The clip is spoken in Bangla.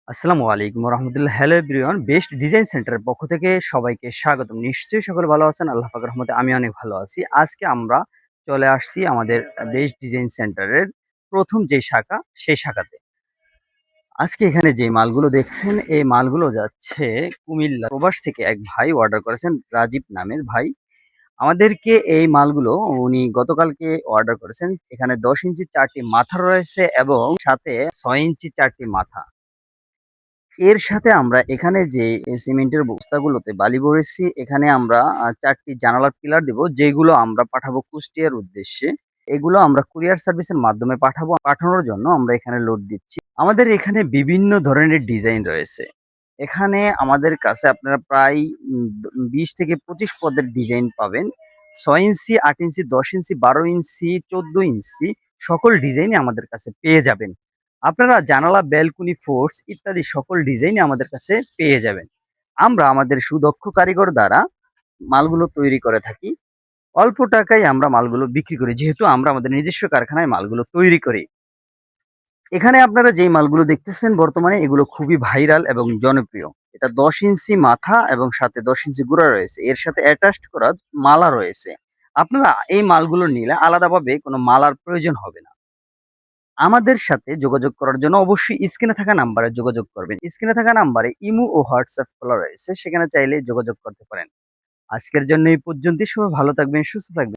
আসসালামু আলাইকুম রহমতুল্লাহ। হ্যালো এভরিওয়ান, বেস্ট ডিজাইন সেন্টারের পক্ষ থেকে সবাইকে স্বাগতম। নিশ্চয়ই সকলে ভালো আছেন, আল্লাহ পাকের রহমতে আমি অনেক ভালো আছি। আজকে আমরা চলে আসছি আমাদের বেস্ট ডিজাইন সেন্টারের প্রথম যে শাখা, সেই শাখাতে। আজকে এখানে যে মালগুলো দেখছেন, এই মালগুলো যাচ্ছে কুমিল্লা প্রবাস থেকে। এক ভাই অর্ডার করেছেন, রাজীব নামের ভাই। আমাদেরকে এই মালগুলো উনি গতকালকে অর্ডার করেছেন। এখানে 10 ইঞ্চি 4টি মাথা রয়েছে এবং সাথে 6 ইঞ্চি 4টি মাথা। এর সাথে আমরা এখানে যে সিমেন্টের বস্তাগুলোতে বালি ভরেছি, এখানে আমরা 4টি জানালার পিলার দেব, যেগুলো আমরা পাঠাবো কুষ্টিয়ার উদ্দেশ্যে। এগুলো আমরা কুরিয়ার সার্ভিসের মাধ্যমে পাঠাবো। পাঠানোর জন্য আমরা এখানে লোড দিচ্ছি। আমাদের এখানে বিভিন্ন ধরনের ডিজাইন রয়েছে। এখানে আমাদের কাছে আপনারা প্রায় 20 থেকে 25 পদের ডিজাইন পাবেন। 6 ইঞ্চি, 8 ইঞ্চি, 10 ইঞ্চি, 12 ইঞ্চি, 14 ইঞ্চি সকল ডিজাইনই আমাদের কাছে পেয়ে যাবেন। আপনারা জানালা, ব্যালকনি, ফোর্স ইত্যাদি সকল ডিজাইনই আমাদের কাছে পেয়ে যাবেন। আমরা আমাদের সুদক্ষ কারিগর দ্বারা মালগুলো তৈরি করে থাকি। অল্প টাকায় আমরা মালগুলো বিক্রি করি, যেহেতু আমরা আমাদের নিজস্ব কারখানায় মালগুলো তৈরি করি। এখানে আপনারা যেই মালগুলো দেখতেছেন বর্তমানে, এগুলো খুবই ভাইরাল এবং জনপ্রিয়। এটা 10 ইঞ্চি মাথা এবং সাথে 10 ইঞ্চি গুঁড়া রয়েছে। এর সাথে অ্যাটাচড করা মালা রয়েছে। আপনারা এই মালগুলো নিলে আলাদাভাবে কোনো মালার প্রয়োজন হবে না। আমাদের সাথে যোগাযোগ করার জন্য অবশ্যই স্ক্রিনে থাকা নাম্বারে যোগাযোগ করবেন। স্ক্রিনে থাকা নাম্বারে ইমো ও হোয়াটসঅ্যাপ খোলা রয়েছে, সেখানে চাইলে যোগাযোগ করতে পারেন। আজকের জন্য এই পর্যন্তই। সবাই ভালো থাকবেন, সুস্থ থাকবেন।